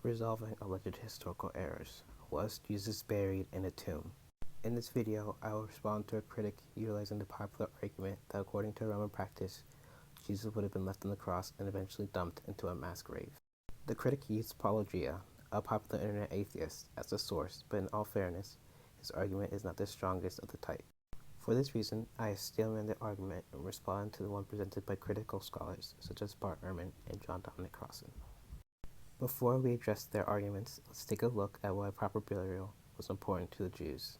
Resolving alleged historical errors. Was Jesus buried in a tomb? In this video, I will respond to a critic utilizing the popular argument that according to Roman practice, Jesus would have been left on the cross and eventually dumped into a mass grave. The critic used Paulogia, a popular internet atheist, as a source, but in all fairness, his argument is not the strongest of the type. For this reason, I steelman the argument and respond to the one presented by critical scholars such as Bart Ehrman and John Dominic Crossan. Before we address their arguments, let's take a look at why proper burial was important to the Jews.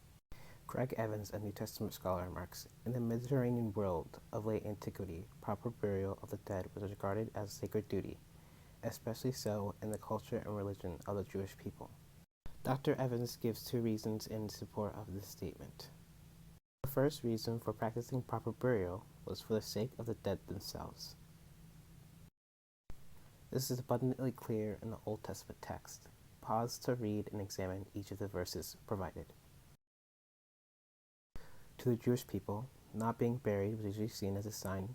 Craig Evans, a New Testament scholar, remarks, in the Mediterranean world of late antiquity, proper burial of the dead was regarded as a sacred duty, especially so in the culture and religion of the Jewish people. Dr. Evans gives two reasons in support of this statement. The first reason for practicing proper burial was for the sake of the dead themselves. This is abundantly clear in the Old Testament text. Pause to read and examine each of the verses provided. To the Jewish people, not being buried was usually seen as a sign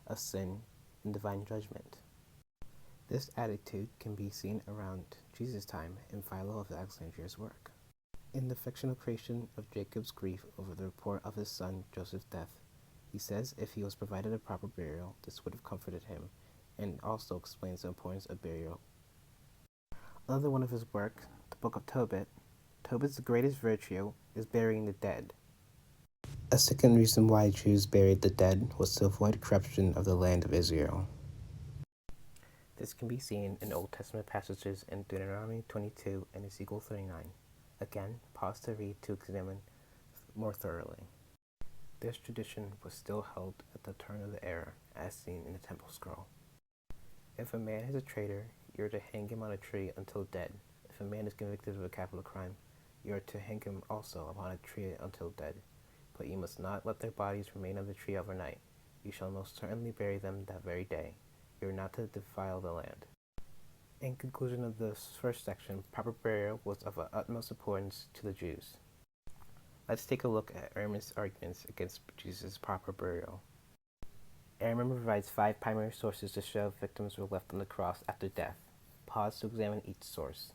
of sin and divine judgment. This attitude can be seen around Jesus' time in Philo of Alexandria's work. In the fictional creation of Jacob's grief over the report of his son Joseph's death, he says if he was provided a proper burial, this would have comforted him, and also explains the importance of burial. Another one of his work, the Book of Tobit, Tobit's greatest virtue is burying the dead. A second reason why Jews buried the dead was to avoid corruption of the land of Israel. This can be seen in Old Testament passages in Deuteronomy 22 and Ezekiel 39. Again, pause to read to examine more thoroughly. This tradition was still held at the turn of the era, as seen in the Temple Scroll. If a man is a traitor, you are to hang him on a tree until dead. If a man is convicted of a capital crime, you are to hang him also upon a tree until dead. But you must not let their bodies remain on the tree overnight. You shall most certainly bury them that very day. You are not to defile the land. In conclusion of this first section, proper burial was of utmost importance to the Jews. Let's take a look at Ehrman's arguments against Jesus' proper burial. Ehrman provides 5 primary sources to show victims were left on the cross after death. Pause to examine each source.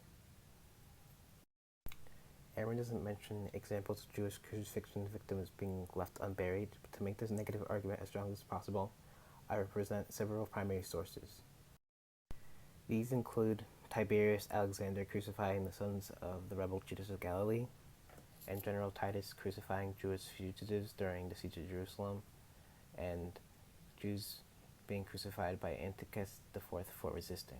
Ehrman doesn't mention examples of Jewish crucifixion victims being left unburied, but to make this negative argument as strong as possible, I will present several primary sources. These include Tiberius Alexander crucifying the sons of the rebel Judas of Galilee, and General Titus crucifying Jewish fugitives during the siege of Jerusalem, and Jews being crucified by Antiochus IV for resisting.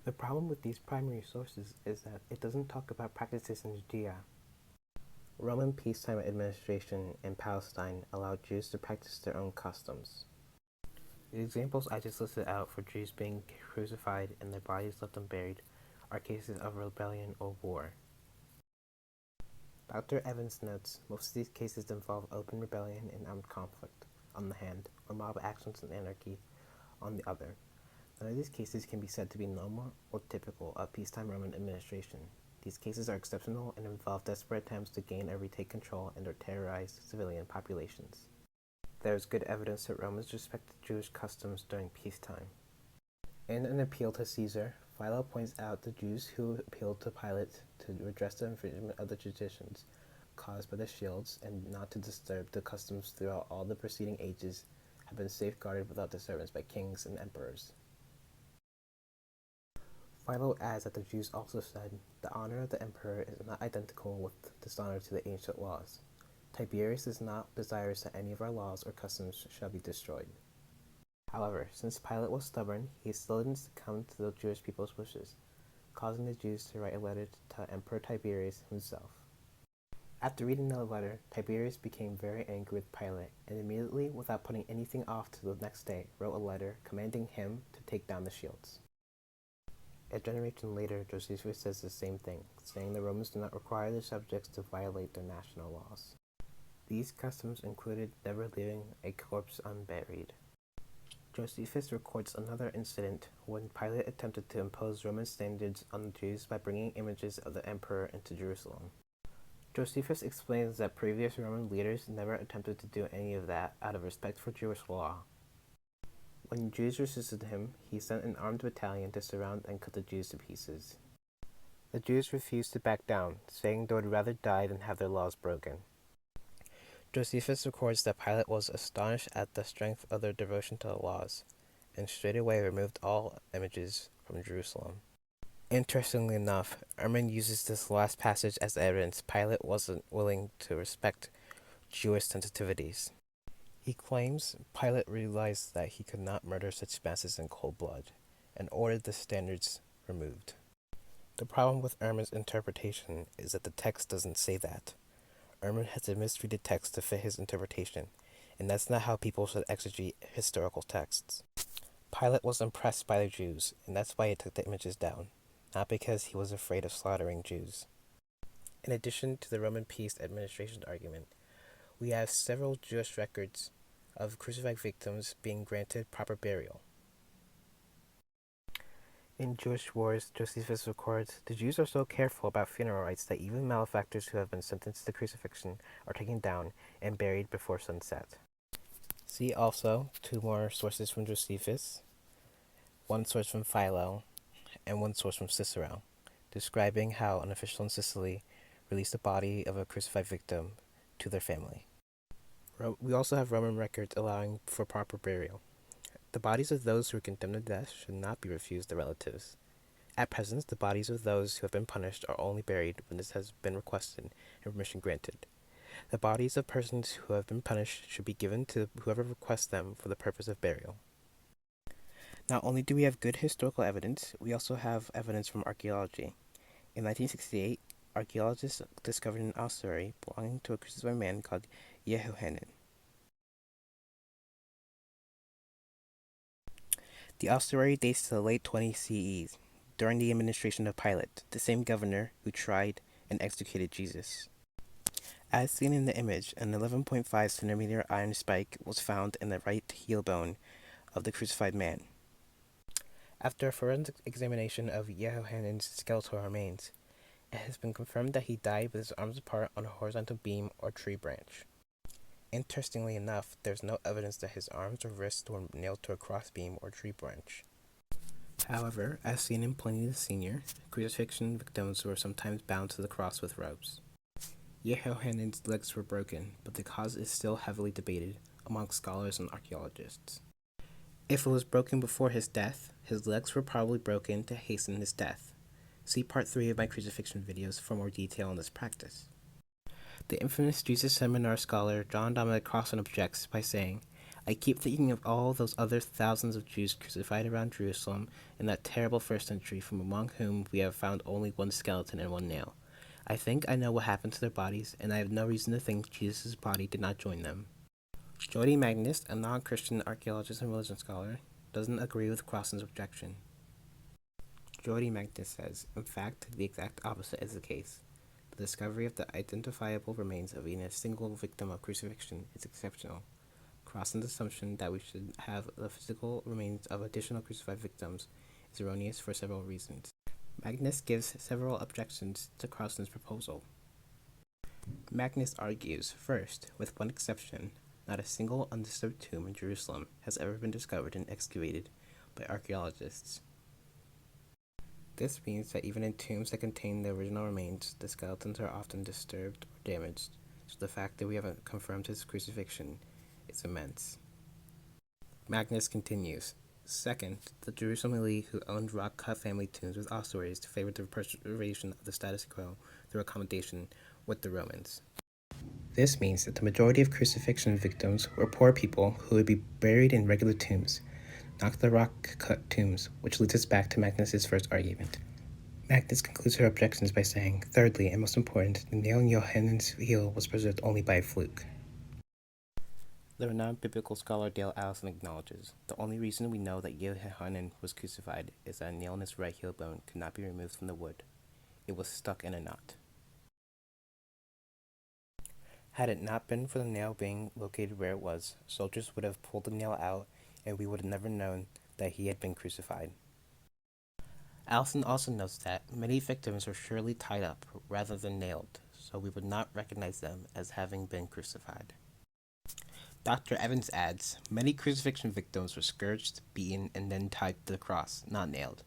The problem with these primary sources is that it doesn't talk about practices in Judea. Roman peacetime administration in Palestine allowed Jews to practice their own customs. The examples I just listed out for Jews being crucified and their bodies left unburied are cases of rebellion or war. Dr. Evans notes most of these cases involve open rebellion and armed conflict on the hand, or mob actions and anarchy on the other. None of these cases can be said to be normal or typical of peacetime Roman administration. These cases are exceptional and involve desperate attempts to gain or retake control and or terrorize civilian populations. There is good evidence that Romans respected Jewish customs during peacetime. In an appeal to Caesar, Philo points out the Jews who appealed to Pilate to redress the infringement of the traditions caused by the shields and not to disturb the customs throughout all the preceding ages have been safeguarded without disturbance by kings and emperors. Philo adds that the Jews also said, the honor of the emperor is not identical with dishonor to the ancient laws. Tiberius is not desirous that any of our laws or customs shall be destroyed. However, since Pilate was stubborn, he still didn't succumb to the Jewish people's wishes, causing the Jews to write a letter to Emperor Tiberius himself. After reading the letter, Tiberius became very angry with Pilate, and immediately, without putting anything off to the next day, wrote a letter commanding him to take down the shields. A generation later, Josephus says the same thing, saying the Romans do not require their subjects to violate their national laws. These customs included never leaving a corpse unburied. Josephus records another incident when Pilate attempted to impose Roman standards on the Jews by bringing images of the emperor into Jerusalem. Josephus explains that previous Roman leaders never attempted to do any of that out of respect for Jewish law. When Jews resisted him, he sent an armed battalion to surround and cut the Jews to pieces. The Jews refused to back down, saying they would rather die than have their laws broken. Josephus records that Pilate was astonished at the strength of their devotion to the laws, and straightway removed all images from Jerusalem. Interestingly enough, Ehrman uses this last passage as evidence Pilate wasn't willing to respect Jewish sensitivities. He claims Pilate realized that he could not murder such masses in cold blood, and ordered the standards removed. The problem with Ehrman's interpretation is that the text doesn't say that. Ehrman has a mistreated text to fit his interpretation, and that's not how people should exegete historical texts. Pilate was impressed by the Jews, and that's why he took the images down, not because he was afraid of slaughtering Jews. In addition to the Roman peace administration argument, we have several Jewish records of crucified victims being granted proper burial. In Jewish Wars, Josephus records, the Jews are so careful about funeral rites that even malefactors who have been sentenced to crucifixion are taken down and buried before sunset. See also 2 more sources from Josephus, 1 source from Philo, and 1 source from Cicero, describing how an official in Sicily released the body of a crucified victim to their family. We also have Roman records allowing for proper burial. The bodies of those who are condemned to death should not be refused their relatives. At present, the bodies of those who have been punished are only buried when this has been requested and permission granted. The bodies of persons who have been punished should be given to whoever requests them for the purpose of burial. Not only do we have good historical evidence, we also have evidence from archaeology. In 1968, archaeologists discovered an ossuary belonging to a crucified man called Yehohanan. The ossuary dates to the late 20 CE, during the administration of Pilate, the same governor who tried and executed Jesus. As seen in the image, an 11.5 centimeter iron spike was found in the right heel bone of the crucified man. After a forensic examination of Yehohanan's skeletal remains, it has been confirmed that he died with his arms apart on a horizontal beam or tree branch. Interestingly enough, there is no evidence that his arms or wrists were nailed to a crossbeam or tree branch. However, as seen in Pliny the Senior, crucifixion victims were sometimes bound to the cross with ropes. Yehohanan's legs were broken, but the cause is still heavily debated among scholars and archaeologists. If it was broken before his death, his legs were probably broken to hasten his death. See part 3 of my crucifixion videos for more detail on this practice. The infamous Jesus Seminar scholar John Dominic Crossan objects by saying, I keep thinking of all those other thousands of Jews crucified around Jerusalem in that terrible first century, from among whom we have found only 1 skeleton and 1 nail. I think I know what happened to their bodies, and I have no reason to think Jesus' body did not join them. Jody Magnus, a non-Christian archaeologist and religion scholar, doesn't agree with Crossan's objection. Jody Magnus says, in fact, the exact opposite is the case. The discovery of the identifiable remains of even a single victim of crucifixion is exceptional. Crossan's assumption that we should have the physical remains of additional crucified victims is erroneous for several reasons. Magnus gives several objections to Crossan's proposal. Magnus argues, first, with 1 exception, not a single undisturbed tomb in Jerusalem has ever been discovered and excavated by archaeologists. This means that even in tombs that contain the original remains, the skeletons are often disturbed or damaged, so the fact that we haven't confirmed his crucifixion is immense. Magnus continues, second, the Jerusalem elite who owned rock-cut family tombs with ossuaries favored the preservation of the status quo through accommodation with the Romans. This means that the majority of crucifixion victims were poor people who would be buried in regular tombs, not the rock-cut tombs, which leads us back to Magnus's first argument. Magnus concludes her objections by saying, thirdly, and most important, the nail in Yohanan's heel was preserved only by a fluke. The renowned biblical scholar Dale Allison acknowledges, the only reason we know that Yehohanan was crucified is that a nail in his right heel bone could not be removed from the wood. It was stuck in a knot. Had it not been for the nail being located where it was, soldiers would have pulled the nail out and we would have never known that he had been crucified. Allison also notes that many victims were surely tied up rather than nailed, so we would not recognize them as having been crucified. Dr. Evans adds, many crucifixion victims were scourged, beaten, and then tied to the cross, not nailed.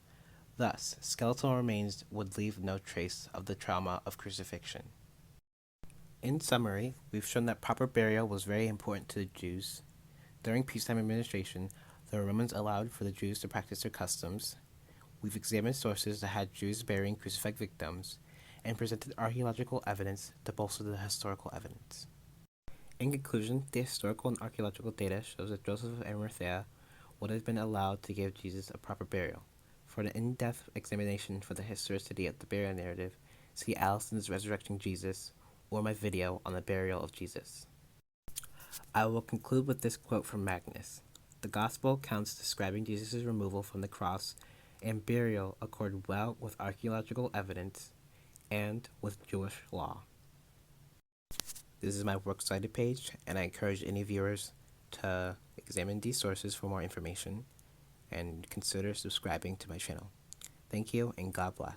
Thus, skeletal remains would leave no trace of the trauma of crucifixion. In summary, we've shown that proper burial was very important to the Jews. During peacetime administration, the Romans allowed for the Jews to practice their customs. We've examined sources that had Jews burying crucified victims, and presented archaeological evidence to bolster the historical evidence. In conclusion, the historical and archaeological data shows that Joseph of Arimathea would have been allowed to give Jesus a proper burial. For an in-depth examination for the historicity of the burial narrative, see Allison's Resurrecting Jesus or my video on the burial of Jesus. I will conclude with this quote from Magnus. The Gospel accounts describing Jesus' removal from the cross and burial accord well with archaeological evidence and with Jewish law. This is my Works Cited page, and I encourage any viewers to examine these sources for more information and consider subscribing to my channel. Thank you, and God bless.